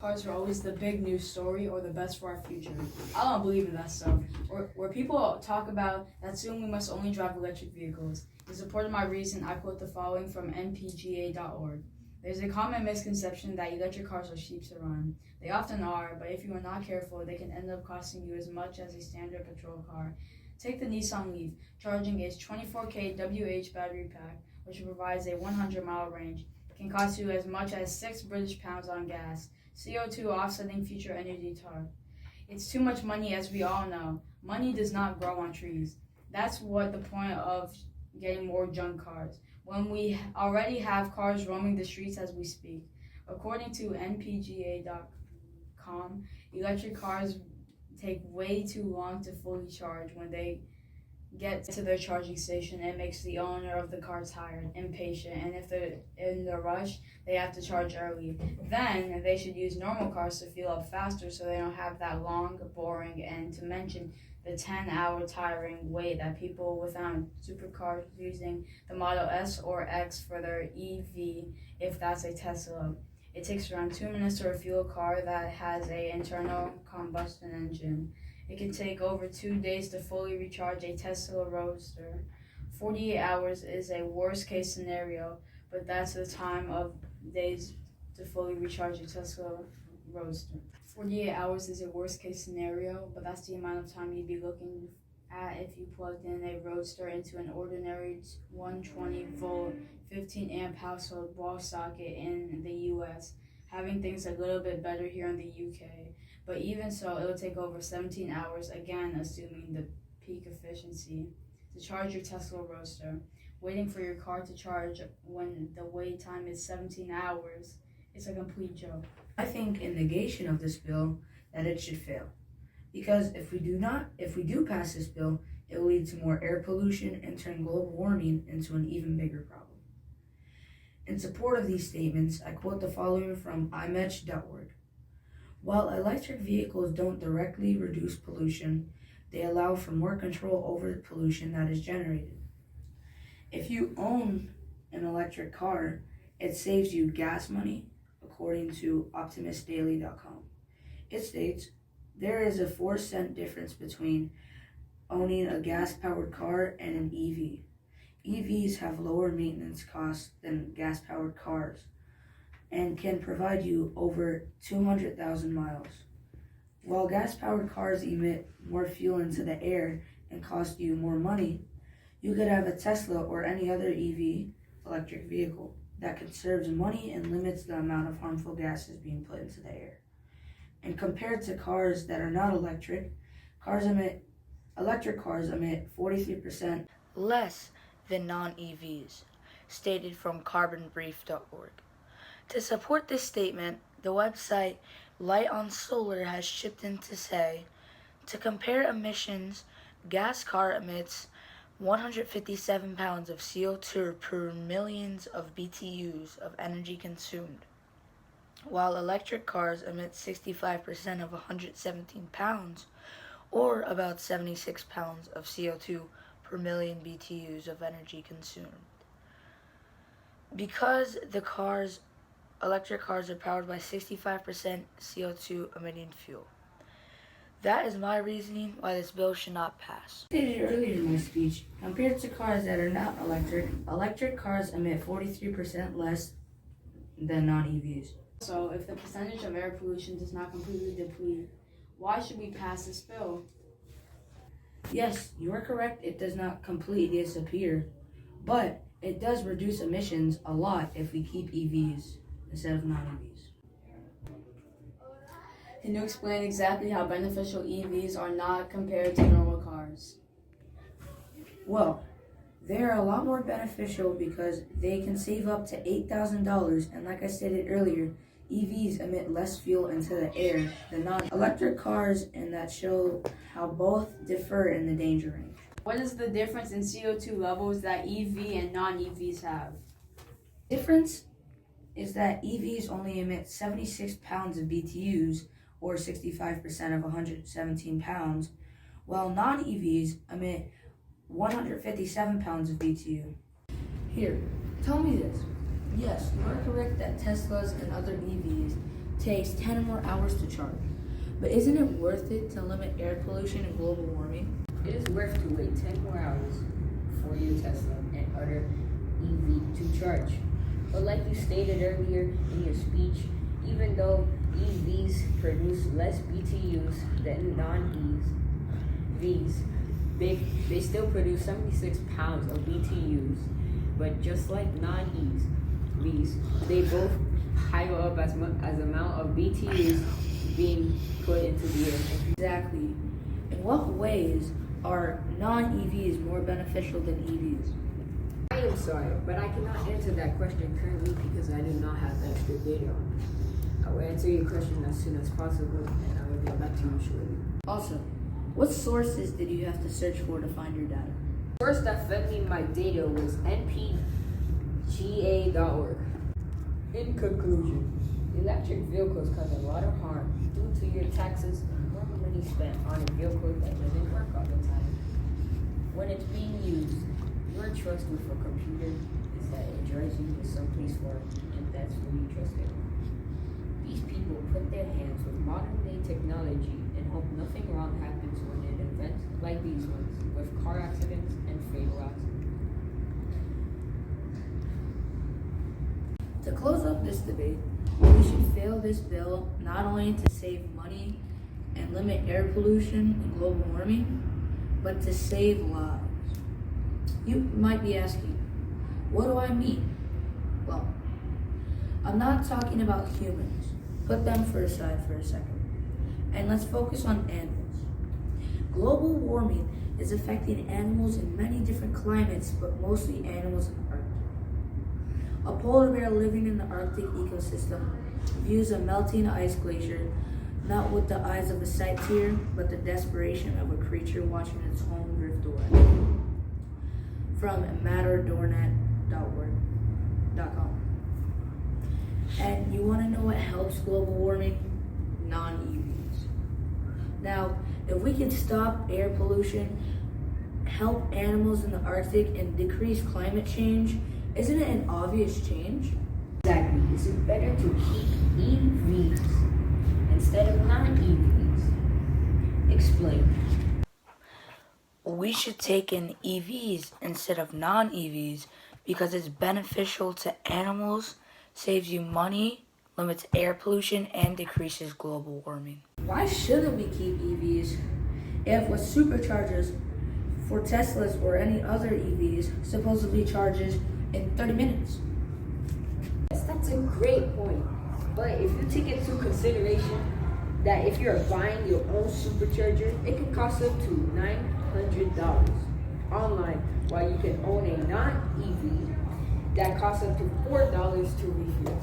Cars are always the big news story or the best for our future. I don't believe in that stuff. Where people talk about that soon we must only drive electric vehicles. In support of my reason, I quote the following from npga.org. There's a common misconception that electric cars are cheap to run. They often are, but if you are not careful, they can end up costing you as much as a standard petrol car. Take the Nissan Leaf. Charging its 24K WH battery pack, which provides a 100-mile range, can cost you as much as £6 on gas. CO2 offsetting future energy target. It's too much money, as we all know. Money does not grow on trees. That's what the point of getting more junk cars, when we already have cars roaming the streets as we speak. According to npga.com, electric cars take way too long to fully charge. When they get to their charging station, it makes the owner of the car tired, impatient, and if they're in a rush, they have to charge early. Then they should use normal cars to fill up faster so they don't have that long, boring, and to mention the 10-hour tiring wait that people without supercars using the Model S or X for their EV, if that's a Tesla. It takes around 2 minutes to refuel a car that has an internal combustion engine. It can take over 2 days to fully recharge a Tesla Roadster. 48 hours is a worst-case scenario, but that's the time of days to fully recharge a Tesla Roadster. 48 hours is a worst-case scenario, but that's the amount of time you'd be looking at if you plugged in a Roadster into an ordinary 120-volt, 15-amp household wall socket in the US, having things a little bit better here in the UK. But even so, it'll take over 17 hours, again assuming the peak efficiency, to charge your Tesla Roadster. Waiting for your car to charge when the wait time is 17 hours is a complete joke. I think in negation of this bill that it should fail. Because if we do pass this bill, it will lead to more air pollution and turn global warming into an even bigger problem. In support of these statements, I quote the following from imech.org. While electric vehicles don't directly reduce pollution, they allow for more control over the pollution that is generated. If you own an electric car, it saves you gas money, according to optimistdaily.com. It states, there is a 4-cent difference between owning a gas-powered car and an EV. EVs have lower maintenance costs than gas-powered cars and can provide you over 200,000 miles. While gas-powered cars emit more fuel into the air and cost you more money, you could have a Tesla or any other EV, electric vehicle, that conserves money and limits the amount of harmful gases being put into the air. And compared to cars that are not electric cars emit 43% less than non-EVs, stated from carbonbrief.org. To support this statement, the website Light on Solar has chipped in to say, to compare emissions, gas car emits 157 pounds of CO2 per millions of BTUs of energy consumed, while electric cars emit 65% of 117 pounds, or about 76 pounds of CO2 per million BTUs of energy consumed. Because electric cars are powered by 65% CO2 emitting fuel. That is my reasoning why this bill should not pass. Stated earlier in my speech, compared to cars that are not electric cars emit 43% less than non-EVs. So, if the percentage of air pollution does not completely deplete, why should we pass this bill? Yes, you are correct, it does not completely disappear, but it does reduce emissions a lot if we keep EVs instead of non-EVs. Can you explain exactly how beneficial EVs are not compared to normal cars? Well, they are a lot more beneficial because they can save up to $8,000, and like I stated earlier, EVs emit less fuel into the air than non-electric cars, and that show how both differ in the danger range. What is the difference in CO2 levels that EV and non-EVs have? Difference is that EVs only emit 76 pounds of BTUs, or 65% of 117 pounds, while non-EVs emit 157 pounds of BTU. Here, tell me this. Yes, you are correct that Teslas and other EVs takes 10 or more hours to charge. But isn't it worth it to limit air pollution and global warming? It is worth to wait 10 more hours for your Tesla and other EV to charge. But like you stated earlier in your speech, even though EVs produce less BTUs than non-EVs, they still produce 76 pounds of BTUs. But just like non-EVs, they both pile up as amount of BTUs being put into the air. Exactly. In what ways are non-EVs more beneficial than EVs? I am sorry, but I cannot answer that question currently because I do not have extra data on it. I will answer your question as soon as possible and I will get back to you shortly. Also, what sources did you have to search for to find your data? The source that fed me my data was npga.org. In conclusion, electric vehicles cause a lot of harm due to your taxes and more money spent on a vehicle that doesn't work all the time. When it's being used, your trust with a computer is that it drives you to someplace far, and that's who you trust it. These people put their hands with modern day technology and hope nothing wrong happens when an event like these ones, with car accidents and fatal accidents. To close up this debate, we should fail this bill not only to save money and limit air pollution and global warming, but to save lives. You might be asking, what do I mean? Well, I'm not talking about humans. Put them aside for a second. And let's focus on animals. Global warming is affecting animals in many different climates, but mostly animals in the Arctic. A polar bear living in the Arctic ecosystem views a melting ice glacier not with the eyes of a sightseer, but the desperation of a creature watching its home drift away. From matterdornet.com. And you want to know what helps global warming? Non-EVs. Now, if we can stop air pollution, help animals in the Arctic, and decrease climate change, isn't it an obvious change? Exactly. Is it better to keep EVs instead of non-EVs? Explain. We should take in EVs instead of non-EVs because it's beneficial to animals, saves you money, limits air pollution, and decreases global warming. Why shouldn't we keep EVs if with superchargers for Teslas or any other EVs supposedly charges in 30 minutes? Yes, that's a great point. But if you take into consideration that if you're buying your own supercharger, it can cost up to $900 online, while you can own a non-EV that costs up to $4 to refuel.